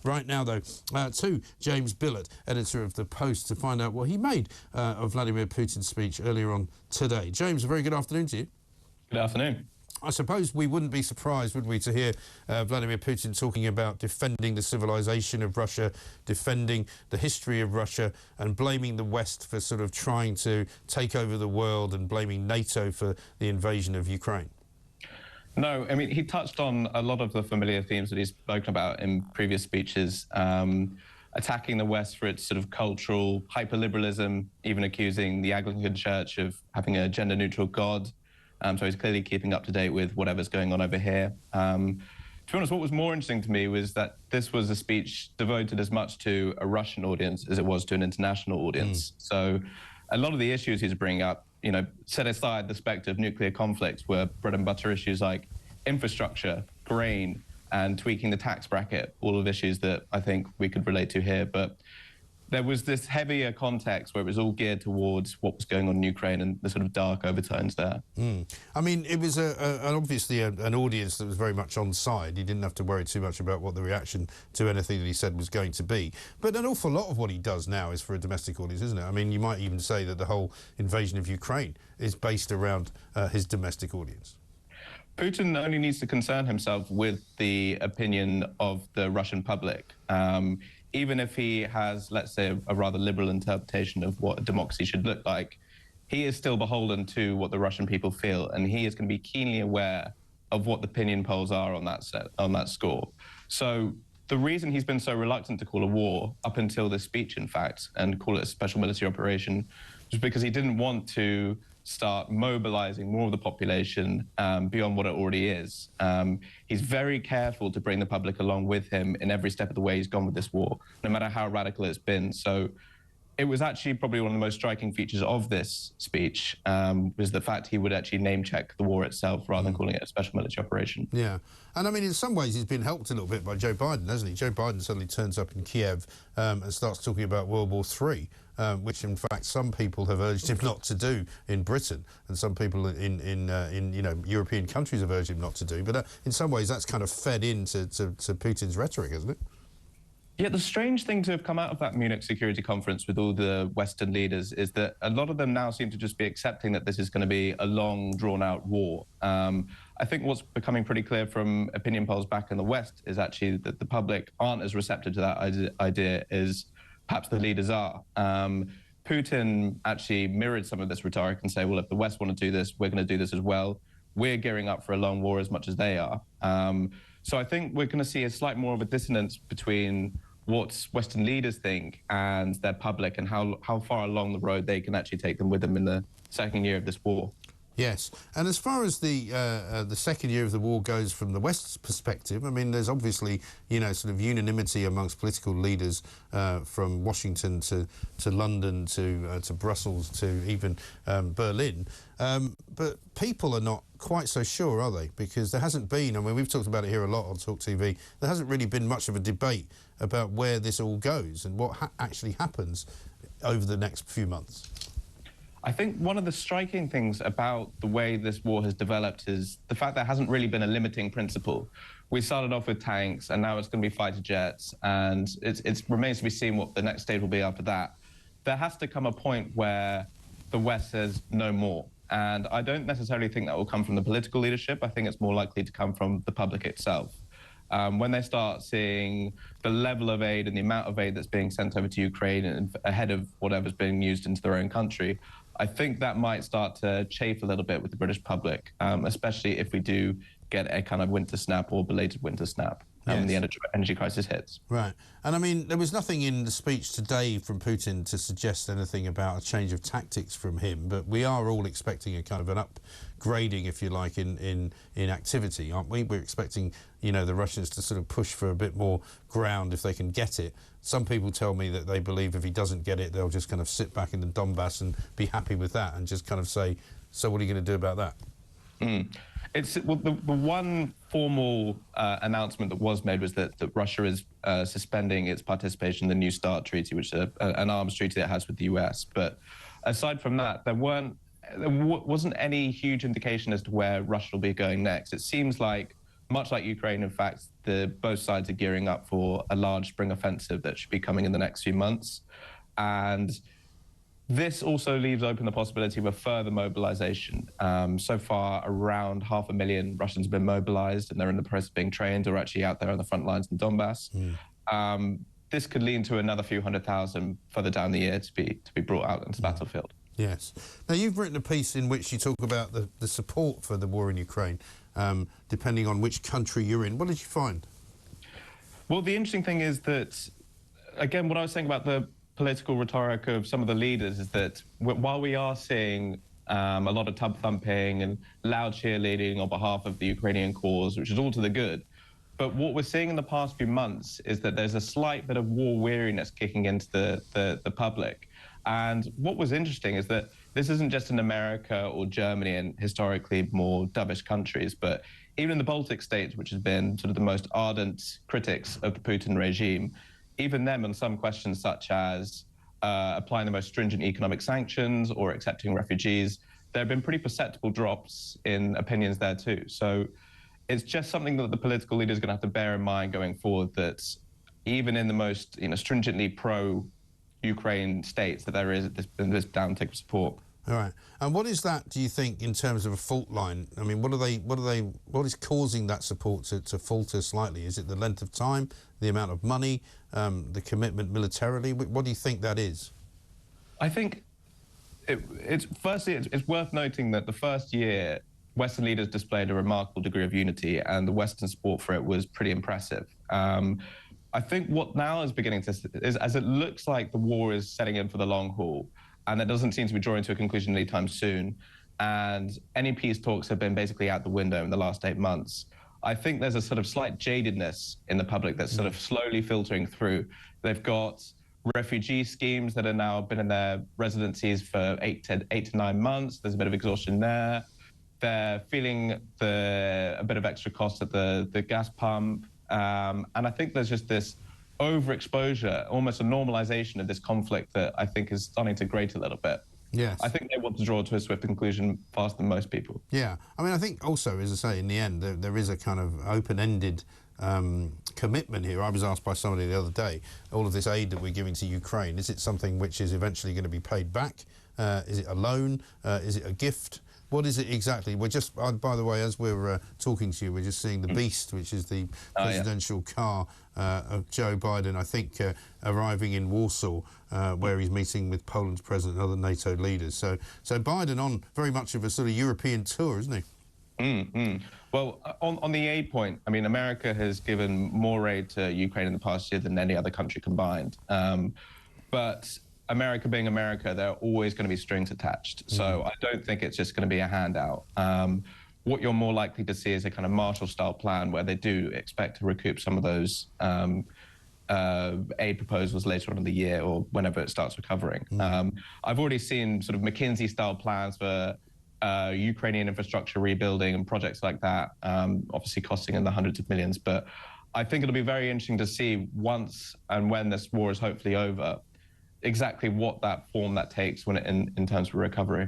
right now, though, to James Billot, editor of the Post, to find out what he made of Vladimir Putin's speech earlier on today. James, a very good afternoon to you. Good afternoon. I suppose we wouldn't be surprised, would we, to hear Vladimir Putin talking about defending the civilization of Russia, defending the history of Russia, and blaming the West for sort of trying to take over the world, and blaming NATO for the invasion of Ukraine. No, I mean, he touched on a lot of the familiar themes that he's spoken about in previous speeches, attacking the West for its sort of cultural hyperliberalism, even accusing the Anglican Church of having a gender-neutral God. So he's clearly keeping up to date with whatever's going on over here. To be honest, what was more interesting to me was that this was a speech devoted as much to a Russian audience as it was to an international audience. So a lot of the issues he's bringing up, you know, set aside the specter of nuclear conflicts, were bread and butter issues like infrastructure, grain, and tweaking the tax bracket, all of issues that I think we could relate to here. But there was this heavier context where it was all geared towards what was going on in Ukraine and the sort of dark overtones there. I mean, it was obviously an audience that was very much on side. He didn't have to worry too much about what the reaction to anything that he said was going to be. But an awful lot of what he does now is for a domestic audience, isn't it? I mean, you might even say that the whole invasion of Ukraine is based around his domestic audience. Putin only needs to concern himself with the opinion of the Russian public. Even if he has, let's say, a rather liberal interpretation of what a democracy should look like, he is still beholden to what the Russian people feel, and he is going to be keenly aware of what the opinion polls are on that score. So the reason he's been so reluctant to call a war up until this speech, in fact, and call it a special military operation, was because he didn't want to start mobilizing more of the population beyond what it already is. He's very careful to bring the public along with him in every step of the way he's gone with this war, no matter how radical it's been. So it was actually probably one of the most striking features of this speech, was the fact he would actually name-check the war itself rather than calling it a special military operation. Yeah, and I mean, in some ways he's been helped a little bit by Joe Biden, hasn't he? Joe Biden suddenly turns up in Kiev and starts talking about World War III, which in fact some people have urged him not to do in Britain, and some people in you know, European countries have urged him not to do. But in some ways that's kind of fed into to Putin's rhetoric, isn't it? Yeah, the strange thing to have come out of that Munich Security Conference with all the Western leaders is that a lot of them now seem to just be accepting that this is going to be a long, drawn-out war. I think what's becoming pretty clear from opinion polls back in the West is actually that the public aren't as receptive to that idea as perhaps the leaders are. Putin actually mirrored some of this rhetoric and say, well, if the West want to do this, we're going to do this as well. We're gearing up for a long war as much as they are. So I think we're going to see a slight more of a dissonance between what Western leaders think and their public, and how far along the road they can actually take them with them in the second year of this war. Yes, and as far as the second year of the war goes from the West's perspective, I mean, there's obviously, you know, sort of unanimity amongst political leaders from Washington to London to Brussels to even Berlin. But people are not quite so sure, are they? Because there hasn't been, I mean, we've talked about it here a lot on Talk TV, there hasn't really been much of a debate about where this all goes and what actually happens over the next few months. I think one of the striking things about the way this war has developed is the fact there hasn't really been a limiting principle. We started off with tanks, and now it's going to be fighter jets, and it remains to be seen what the next stage will be after that. There has to come a point where the West says no more. And I don't necessarily think that will come from the political leadership. I think it's more likely to come from the public itself. When they start seeing the level of aid and the amount of aid that's being sent over to Ukraine and ahead of whatever's being used into their own country, I think that might start to chafe a little bit with the British public, especially if we do get a kind of winter snap or belated winter snap when the energy crisis hits. Right. And I mean, there was nothing in the speech today from Putin to suggest anything about a change of tactics from him, but we are all expecting a kind of an upgrading, if you like, in activity, aren't we? We're expecting, you know, the Russians to sort of push for a bit more ground if they can get it. Some people tell me that they believe if he doesn't get it, they'll just kind of sit back in the Donbass and be happy with that and just kind of say, so what are you going to do about that? Well, the one formal announcement that was made was that Russia is suspending its participation in the New START treaty, which is an arms treaty that it has with the US. But aside from that, there wasn't any huge indication as to where Russia will be going next. It seems like much like Ukraine, in fact, both sides are gearing up for a large spring offensive that should be coming in the next few months. And this also leaves open the possibility of a further mobilization. So far, around 500,000 Russians have been mobilized, and they're in the process of being trained or actually out there on the front lines in Donbass. This could lead to another few 100,000 further down the year to be brought out into the battlefield. Yes. Now, you've written a piece in which you talk about the support for the war in Ukraine, depending on which country you're in. What did you find? Well, the interesting thing is that, again, what I was saying about the political rhetoric of some of the leaders is that while we are seeing a lot of tub thumping and loud cheerleading on behalf of the Ukrainian cause, which is all to the good, but what we're seeing in the past few months is that there's a slight bit of war weariness kicking into the public. And what was interesting is that this isn't just in America or Germany and historically more dovish countries, but even in the Baltic states, which has been sort of the most ardent critics of the Putin regime, even them on some questions such as applying the most stringent economic sanctions or accepting refugees, there have been pretty perceptible drops in opinions there too. So it's just something that the political leaders are going to have to bear in mind going forward, that even in the most stringently pro-Ukraine states, that there is this downtick of support. All right. And what is that, do you think, in terms of a fault line? I mean, what is causing that support to falter slightly? Is it the length of time, the amount of money, the commitment militarily? What do you think that is? I think it's worth noting that the first year, Western leaders displayed a remarkable degree of unity, and the Western support for it was pretty impressive. I think what now is beginning to is, as it looks like the war is setting in for the long haul, and it doesn't seem to be drawing to a conclusion anytime soon, and any peace talks have been basically out the window in the last 8 months. I think there's a sort of slight jadedness in the public that's sort of slowly filtering through. They've got refugee schemes that are now been in their residencies for 8 to 9 months. There's a bit of exhaustion there. They're feeling a bit of extra cost at the gas pump. And I think there's just this overexposure, almost a normalization of this conflict that I think is starting to grate a little bit. Yes. I think they want to draw to a swift conclusion faster than most people. Yeah. I mean, I think also, as I say, in the end, there is a kind of open-ended commitment here. I was asked by somebody the other day, all of this aid that we're giving to Ukraine, is it something which is eventually going to be paid back? Is it a loan? Is it a gift? What is it exactly? We're just, by the way, as we're talking to you, we're just seeing the Beast, which is the presidential car of Joe Biden, I think, arriving in Warsaw, where he's meeting with Poland's president and other NATO leaders. So Biden on very much of a sort of European tour, isn't he? Well, on the aid point, I mean, America has given more aid to Ukraine in the past year than any other country combined. But America being America, there are always going to be strings attached. So I don't think it's just going to be a handout. What you're more likely to see is a kind of Marshall-style plan where they do expect to recoup some of those aid proposals later on in the year or whenever it starts recovering. I've already seen sort of McKinsey-style plans for Ukrainian infrastructure rebuilding and projects like that, obviously costing in the hundreds of millions. But I think it'll be very interesting to see once and when this war is hopefully over, exactly what that form that takes when in terms of recovery.